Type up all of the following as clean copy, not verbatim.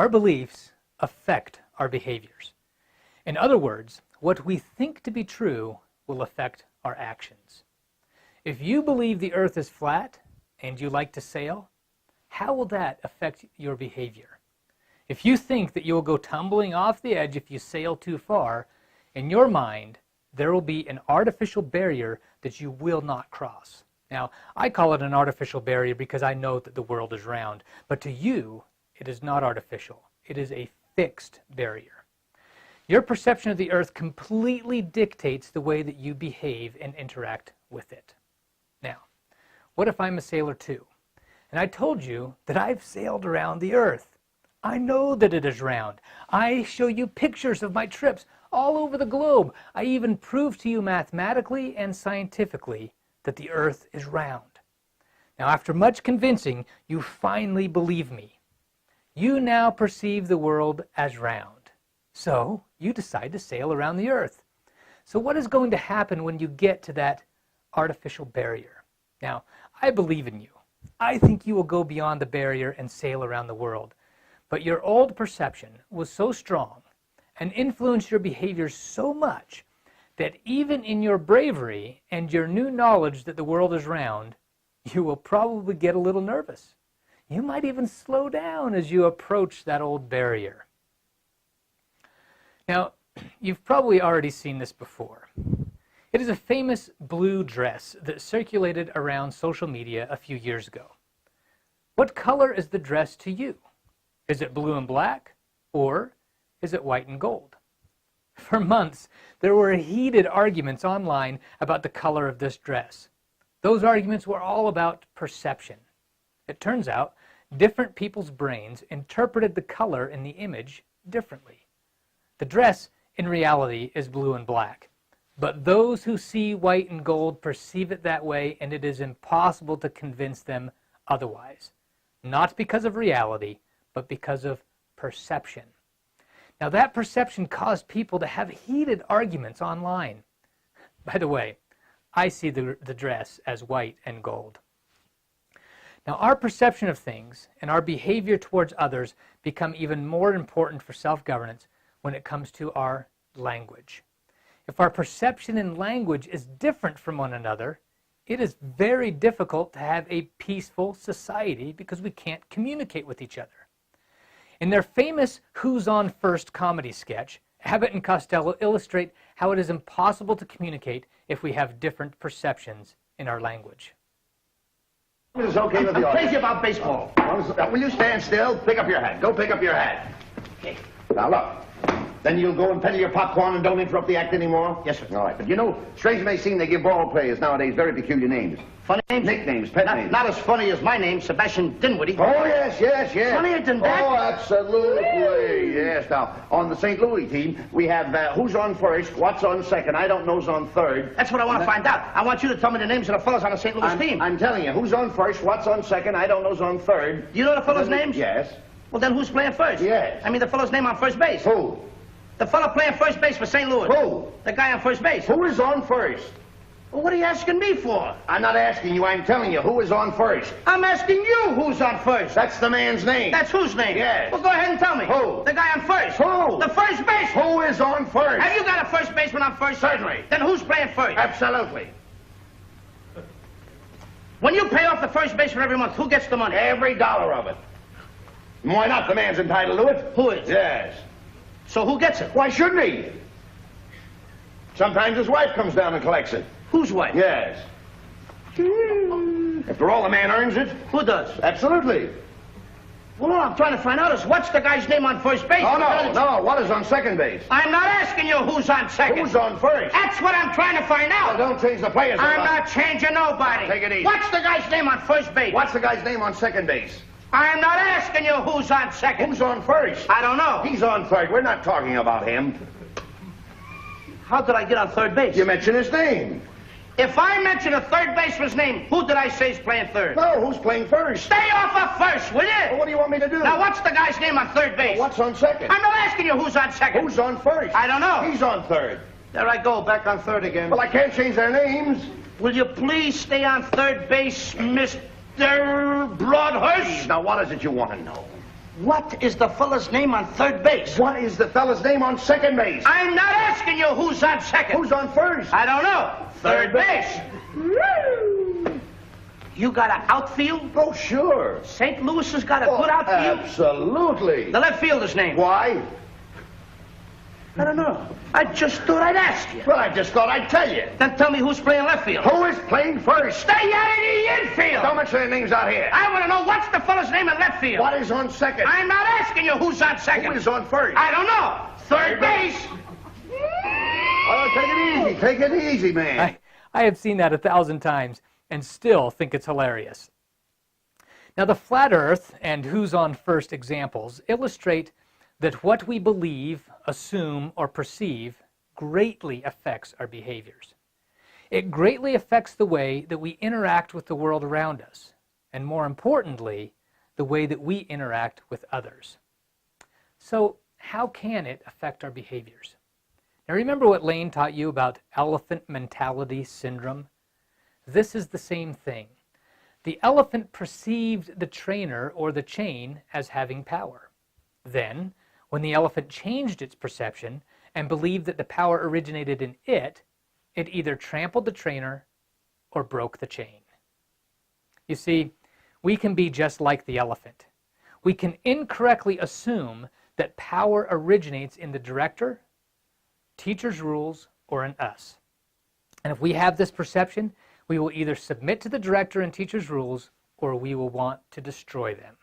Our beliefs affect our behaviors. In other words, what we think to be true will affect our actions. If you believe the earth is flat and you like to sail, how will that affect your behavior? If you think that you will go tumbling off the edge if you sail too far, in your mind, there will be an artificial barrier that you will not cross. Now, I call it an artificial barrier because I know that the world is round, but to you, it is not artificial. It is a fixed barrier. Your perception of the earth completely dictates the way that you behave and interact with it. Now, what if I'm a sailor too? And I told you that I've sailed around the earth. I know that it is round. I show you pictures of my trips all over the globe. I even prove to you mathematically and scientifically that the earth is round. Now, after much convincing, you finally believe me. You now perceive the world as round. So, you decide to sail around the earth. So what is going to happen when you get to that artificial barrier? Now, I believe in you. I think you will go beyond the barrier and sail around the world. But your old perception was so strong and influenced your behavior so much that even in your bravery and your new knowledge that the world is round, you will probably get a little nervous. You might even slow down as you approach that old barrier. Now, you've probably already seen this before. It is a famous blue dress that circulated around social media a few years ago. What color is the dress to you? Is it blue and black, or is it white and gold? For months, there were heated arguments online about the color of this dress. Those arguments were all about perception. It turns out, different people's brains interpreted the color in the image differently. The dress, in reality, is blue and black. But those who see white and gold perceive it that way, and it is impossible to convince them otherwise. Not because of reality, but because of perception. Now, that perception caused people to have heated arguments online. By the way, I see the dress as white and gold. Now, our perception of things and our behavior towards others become even more important for self-governance when it comes to our language. If our perception and language is different from one another, it is very difficult to have a peaceful society because we can't communicate with each other. In their famous Who's On First comedy sketch, Abbott and Costello illustrate how it is impossible to communicate if we have different perceptions in our language. It's okay with the audience. I'm crazy about baseball. Will you stand still? Pick up your hat. Go pick up your hat. Okay. Now look. Then you'll go and peddle your popcorn and don't interrupt the act anymore? Yes, sir. All right. But you know, strange may seem, they give ball players nowadays very peculiar names. Funny names? Nicknames, pet names. Not as funny as my name, Sebastian Dinwiddie. Oh, yes. Funnier than that? Oh, absolutely. Yes. Now, on the St. Louis team, we have who's on first, what's on second, I don't know's on third. That's what I want to find out. I want you to tell me the names of the fellows on the St. Louis team. I'm telling you, who's on first, what's on second, I don't know's on third. Do you know the fellows' names? Yes. Well, then who's playing first? Yes. I mean the fellow's name on first base. Who? The fellow playing first base for St. Louis. Who? The guy on first base. Who is on first? Well, what are you asking me for? I'm not asking you, I'm telling you, who is on first? I'm asking you who's on first. That's the man's name. That's whose name? Yes. Well, go ahead and tell me. Who? The guy on first. Who? The first base. Who is on first? Have you got a first baseman on first? Certainly. Then who's playing first? Absolutely. When you pay off the first baseman every month, who gets the money? Every dollar of it. Why not? The man's entitled to it. Who is? Yes. So who gets it? Why shouldn't he? Sometimes his wife comes down and collects it. Whose wife? Yes. After all, the man earns it. Who does? Absolutely. Well, all I'm trying to find out is what's the guy's name on first base? Oh, no. What is on second base? I'm not asking you who's on second. Who's on first? That's what I'm trying to find out. Well, don't change the players. I'm not changing nobody. Take it easy. What's the guy's name on first base? What's the guy's name on second base? I'm not asking you who's on second. Who's on first? I don't know. He's on third. We're not talking about him. How did I get on third base? You mentioned his name. If I mention a third baseman's name, who did I say is playing third? No, who's playing first? Stay off of first, will you? Well, what do you want me to do? Now, what's the guy's name on third base? Well, what's on second? I'm not asking you who's on second. Who's on first? I don't know. He's on third. There I go, back on third again. Well, I can't change their names. Will you please stay on third base, Mr. Broadhurst? Now, what is it you want to know? What is the fella's name on third base? What is the fella's name on second base? I'm not asking you who's on second. Who's on first? I don't know. Third base. You got an outfield? Oh, sure. St. Louis has got a Oh, good outfield? absolutely. The left fielder's name? Why? I don't know. I just thought I'd ask you. Well, I just thought I'd tell you. Then tell me who's playing left field. Who is playing first? Stay out of the infield! Don't mention any names out here. I want to know what's the fella's name in left field. What is on second? I'm not asking you who's on second. Who is on first? I don't know. Third base. Oh, take it easy. Take it easy, man. I have seen that 1,000 times and still think it's hilarious. Now, the flat earth and who's on first examples illustrate that what we believe, assume, or perceive greatly affects our behaviors. It greatly affects the way that we interact with the world around us, and more importantly, the way that we interact with others. So, how can it affect our behaviors? Now, remember what Lane taught you about elephant mentality syndrome? This is the same thing. The elephant perceived the trainer or the chain as having power. Then, when the elephant changed its perception and believed that the power originated in it, it either trampled the trainer or broke the chain. You see, we can be just like the elephant. We can incorrectly assume that power originates in the director, teacher's rules, or in us. And if we have this perception, we will either submit to the director and teacher's rules, or we will want to destroy them.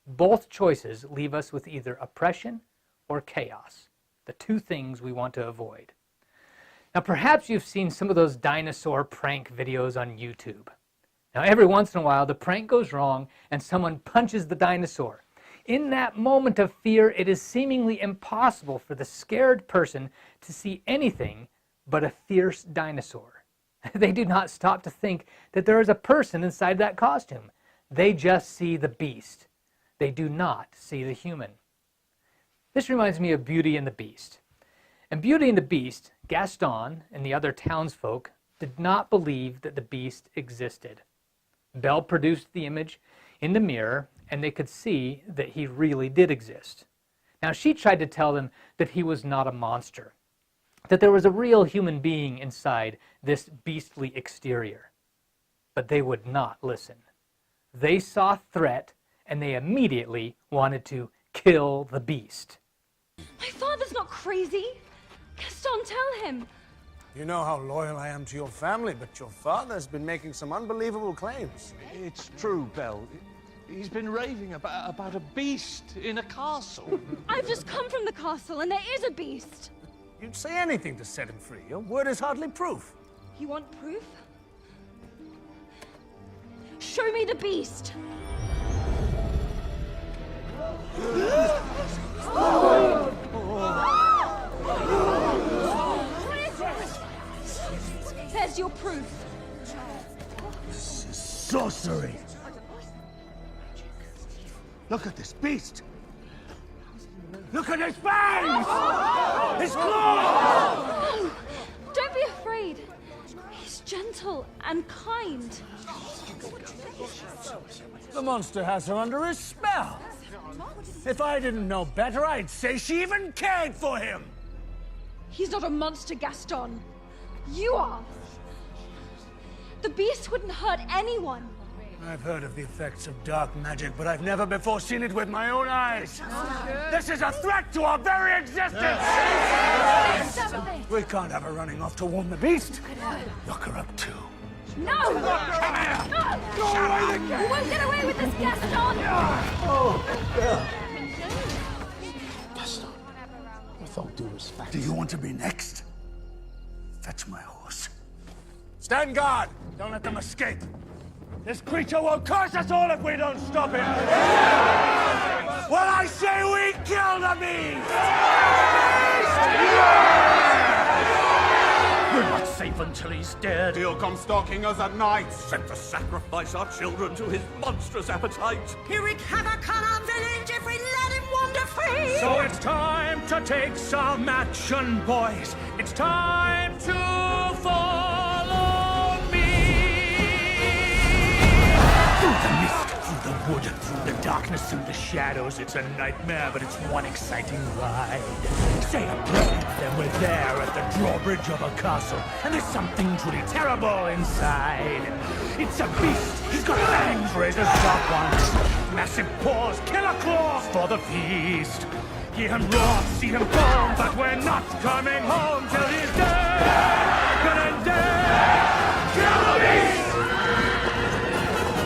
Both choices leave us with either oppression or chaos, the two things we want to avoid. Now, perhaps you've seen some of those dinosaur prank videos on YouTube. Now, every once in a while, the prank goes wrong and someone punches the dinosaur. In that moment of fear, it is seemingly impossible for the scared person to see anything but a fierce dinosaur. They do not stop to think that there is a person inside that costume. They just see the beast. They do not see the human. This reminds me of Beauty and the Beast. In Beauty and the Beast, Gaston and the other townsfolk did not believe that the beast existed. Belle produced the image in the mirror, and they could see that he really did exist. Now, she tried to tell them that he was not a monster, that there was a real human being inside this beastly exterior. But they would not listen. They saw threat, and they immediately wanted to kill the beast. My father's not crazy. Gaston, tell him. You know how loyal I am to your family, but your father's been making some unbelievable claims. It's true, Belle. He's been raving about a beast in a castle. I've just come from the castle and there is a beast. You'd say anything to set him free. Your word is hardly proof. You want proof? Show me the beast. There's your proof. This is sorcery. Look at this beast. Look at his fangs! His claws! No, don't be afraid. He's gentle and kind. The monster has her under his spell. If I didn't know better, I'd say she even cared for him. He's not a monster, Gaston. You are. The beast wouldn't hurt anyone. I've heard of the effects of dark magic, but I've never before seen it with my own eyes. This is a threat to our very existence! We can't have her running off to warn the beast. Look her up, too. No! Come here! No! You won't get away with this, Gaston! Gaston, with all due respect. Do you want to be next? Fetch my horse. Stand guard! Don't let them escape. This creature will curse us all if we don't stop him! Well, I say we kill the beast! We're not safe until he's dead. He'll come stalking us at night, sent to sacrifice our children to his monstrous appetite. He'll wreak havoc on our village if we let him wander free. So it's time to take some action, boys. It's time to follow me. Through the mist, through the wood, through the darkness. darkness and the shadows, it's a nightmare, but it's one exciting ride. Say a prayer, then we're there at the drawbridge of a castle, and there's something truly terrible inside. It's a beast, he's got fangs, razor sharp ones, massive paws, killer claws for the feast. Hear him roar, see him foam, but we're not coming home till he's dead. Gonna dead. Kill the beast!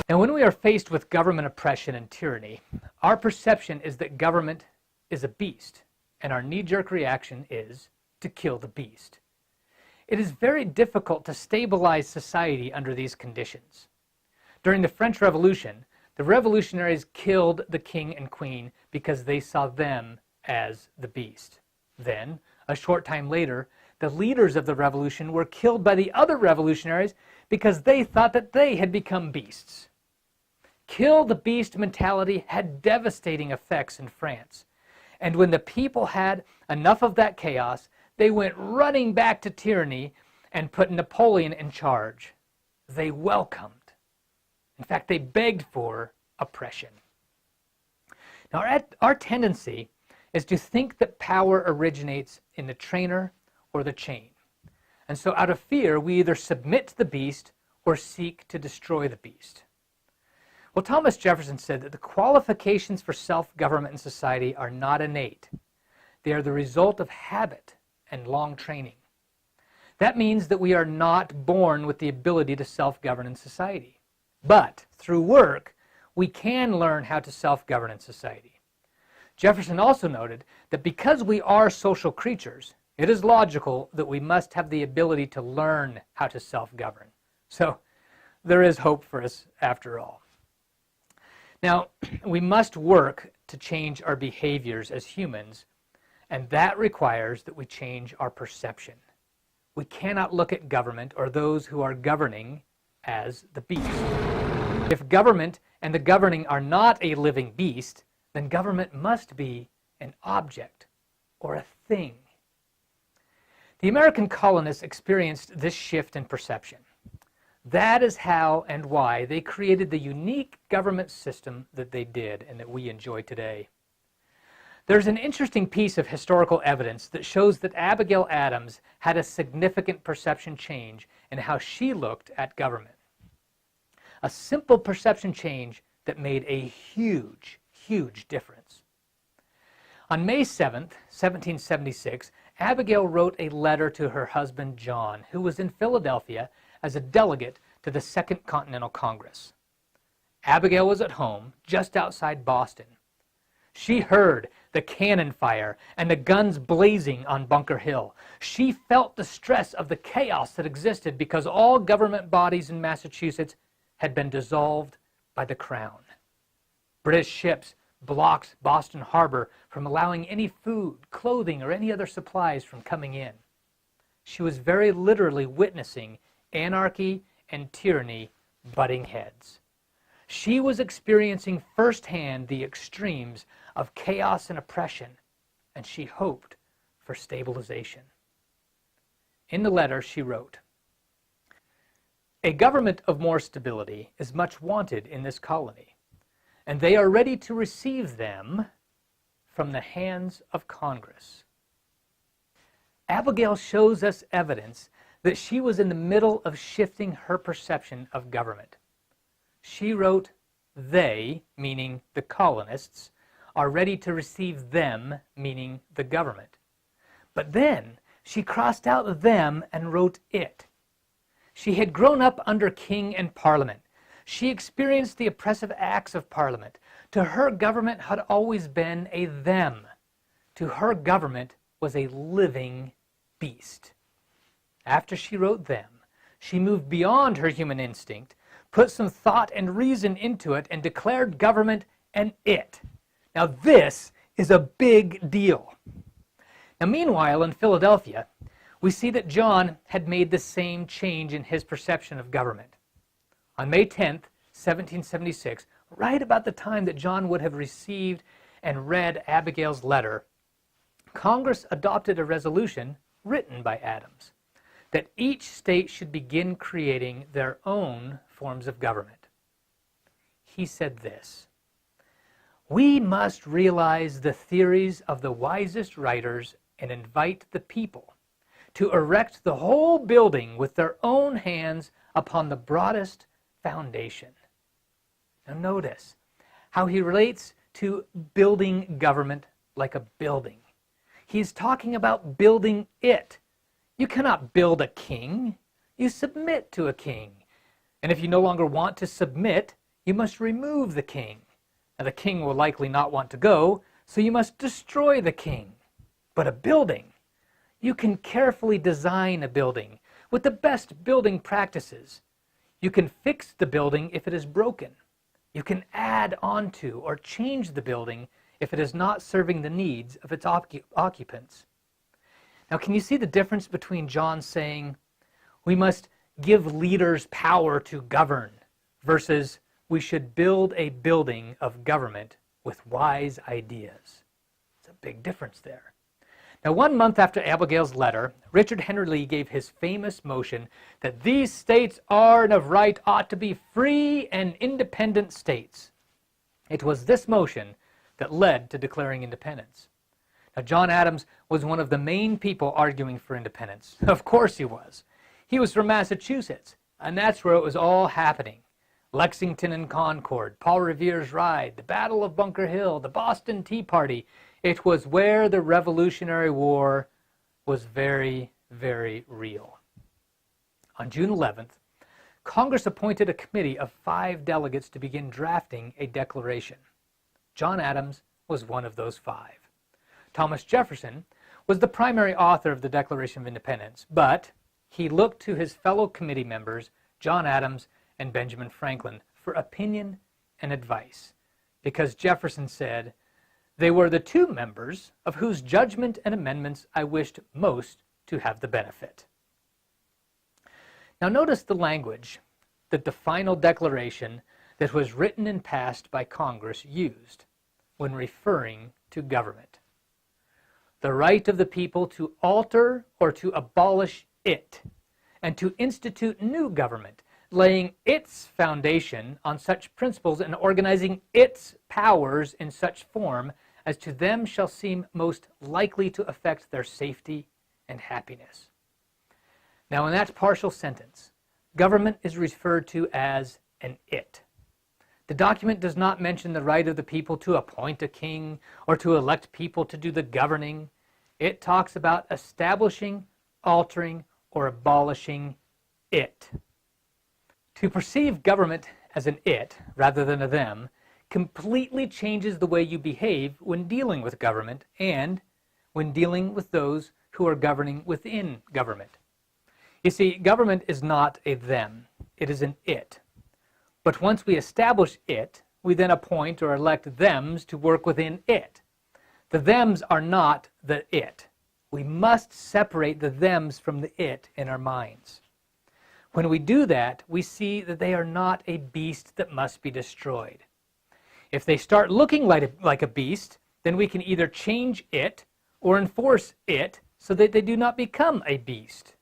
And when we are faced with government oppression and tyranny, our perception is that government is a beast, and our knee-jerk reaction is to kill the beast. It is very difficult to stabilize society under these conditions. During the French Revolution, the revolutionaries killed the king and queen because they saw them as the beast. Then, a short time later, the leaders of the revolution were killed by the other revolutionaries because they thought that they had become beasts. Kill the beast mentality had devastating effects in France. And when the people had enough of that chaos, they went running back to tyranny and put Napoleon in charge. They welcomed. In fact, they begged for oppression. Now, our tendency is to think that power originates in the trainer or the chain. And so out of fear, we either submit to the beast or seek to destroy the beast. Well, Thomas Jefferson said that the qualifications for self-government in society are not innate. They are the result of habit and long training. That means that we are not born with the ability to self-govern in society. But through work, we can learn how to self-govern in society. Jefferson also noted that because we are social creatures, it is logical that we must have the ability to learn how to self-govern. So there is hope for us after all. Now, we must work to change our behaviors as humans, and that requires that we change our perception. We cannot look at government or those who are governing as the beast. If government and the governing are not a living beast, then government must be an object or a thing. The American colonists experienced this shift in perception. That is how and why they created the unique government system that they did and that we enjoy today. There's an interesting piece of historical evidence that shows that Abigail Adams had a significant perception change in how she looked at government. A simple perception change that made a huge, huge difference. On May 7th, 1776, Abigail wrote a letter to her husband John, who was in Philadelphia as a delegate to the Second Continental Congress. Abigail was at home, just outside Boston. She heard the cannon fire and the guns blazing on Bunker Hill. She felt the stress of the chaos that existed because all government bodies in Massachusetts had been dissolved by the Crown. British ships blocked Boston Harbor from allowing any food, clothing, or any other supplies from coming in. She was very literally witnessing anarchy and tyranny butting heads. She was experiencing firsthand the extremes of chaos and oppression, and she hoped for stabilization. In the letter, she wrote, "A government of more stability is much wanted in this colony, and they are ready to receive them from the hands of Congress." Abigail shows us evidence that she was in the middle of shifting her perception of government. She wrote, "They," meaning the colonists, "are ready to receive them," meaning the government. But then she crossed out the "them" and wrote "it." She had grown up under king and parliament. She experienced the oppressive acts of parliament. To her, government had always been a them. To her, government was a living beast. After she wrote "them," she moved beyond her human instinct, put some thought and reason into it, and declared government an "it." Now this is a big deal. Now meanwhile, in Philadelphia, we see that John had made the same change in his perception of government. On May 10th, 1776, right about the time that John would have received and read Abigail's letter, Congress adopted a resolution written by Adams that each state should begin creating their own forms of government. He said this, We must realize the theories of the wisest writers and invite the people to erect the whole building with their own hands upon the broadest foundation. Now notice how he relates to building government like a building. He's talking about building it. You cannot build a king. You submit to a king. And if you no longer want to submit, you must remove the king. Now the king will likely not want to go, so you must destroy the king. But a building, you can carefully design a building with the best building practices. You can fix the building if it is broken. You can add on to or change the building if it is not serving the needs of its occupants. Now, can you see the difference between John saying we must give leaders power to govern versus we should build a building of government with wise ideas? It's a big difference there. Now, 1 month after Abigail's letter, Richard Henry Lee gave his famous motion that these states are and of right ought to be free and independent states. It was this motion that led to declaring independence. Now, John Adams was one of the main people arguing for independence. Of course he was. He was from Massachusetts, and that's where it was all happening. Lexington and Concord, Paul Revere's Ride, the Battle of Bunker Hill, the Boston Tea Party. It was where the Revolutionary War was very, very real. On June 11th, Congress appointed a committee of 5 delegates to begin drafting a declaration. John Adams was one of those 5. Thomas Jefferson was the primary author of the Declaration of Independence, but he looked to his fellow committee members, John Adams and Benjamin Franklin, for opinion and advice, because Jefferson said, "They were the 2 members of whose judgment and amendments I wished most to have the benefit." Now notice the language that the final declaration that was written and passed by Congress used when referring to government. The right of the people to alter or to abolish it, and to institute new government, laying its foundation on such principles and organizing its powers in such form as to them shall seem most likely to affect their safety and happiness. Now in that partial sentence, government is referred to as an it. The document does not mention the right of the people to appoint a king or to elect people to do the governing. It talks about establishing, altering, or abolishing it. To perceive government as an it rather than a them completely changes the way you behave when dealing with government and when dealing with those who are governing within government. You see, government is not a them, it is an it. But once we establish it, we then appoint or elect thems to work within it. The thems are not the it. We must separate the thems from the it in our minds. When we do that, we see that they are not a beast that must be destroyed. If they start looking like a beast, then we can either change it or enforce it so that they do not become a beast.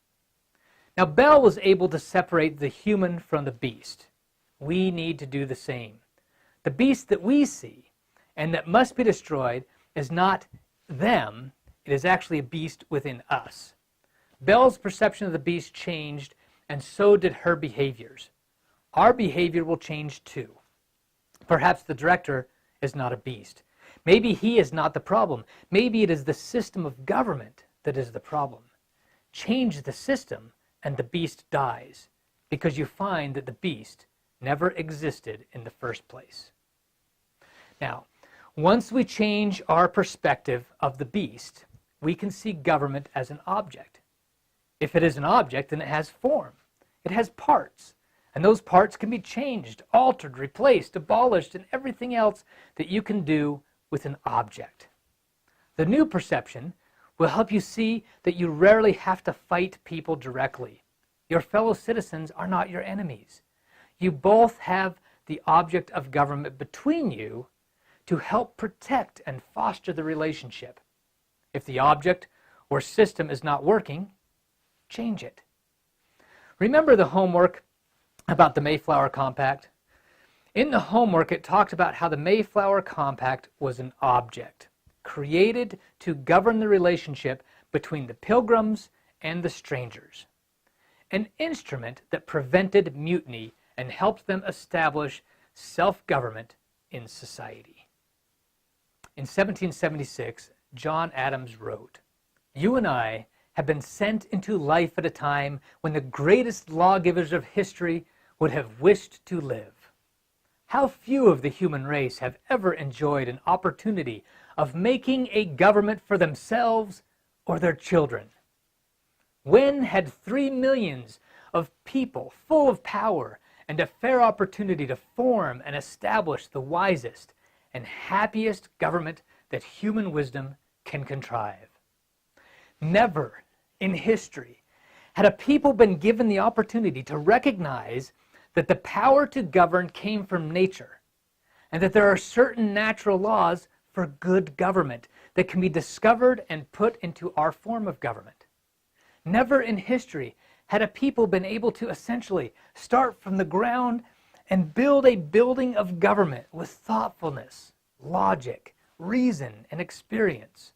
Now, Bell was able to separate the human from the beast. We need to do the same. The beast that we see and that must be destroyed is not them, it is actually a beast within us. Bell's perception of the beast changed, and so did her behaviors. Our behavior will change too. Perhaps the director is not a beast. Maybe he is not the problem. Maybe it is the system of government that is the problem. Change the system and the beast dies, because you find that the beast never existed in the first place. Now, once we change our perspective of the beast, we can see government as an object. If it is an object, then it has form. It has parts. And those parts can be changed, altered, replaced, abolished, and everything else that you can do with an object. The new perception will help you see that you rarely have to fight people directly. Your fellow citizens are not your enemies. You both have the object of government between you to help protect and foster the relationship. If the object or system is not working, change it. Remember the homework about the Mayflower Compact? In the homework, it talked about how the Mayflower Compact was an object created to govern the relationship between the Pilgrims and the strangers, an instrument that prevented mutiny and helped them establish self-government in society. In 1776, John Adams wrote, "You and I have been sent into life at a time when the greatest lawgivers of history would have wished to live. How few of the human race have ever enjoyed an opportunity of making a government for themselves or their children? When had 3 millions of people full of power and a fair opportunity to form and establish the wisest and happiest government that human wisdom can contrive? Never in history had a people been given the opportunity to recognize that the power to govern came from nature, and that there are certain natural laws for good government that can be discovered and put into our form of government. Never in history had a people been able to essentially start from the ground and build a building of government with thoughtfulness, logic, reason, and experience.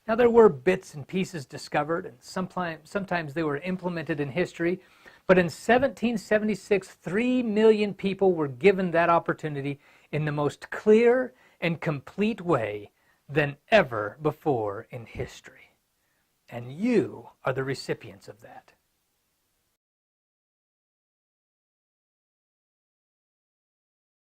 Now, there were bits and pieces discovered, and sometimes they were implemented in history, but in 1776, 3 million people were given that opportunity in the most clear and complete way than ever before in history. And you are the recipients of that.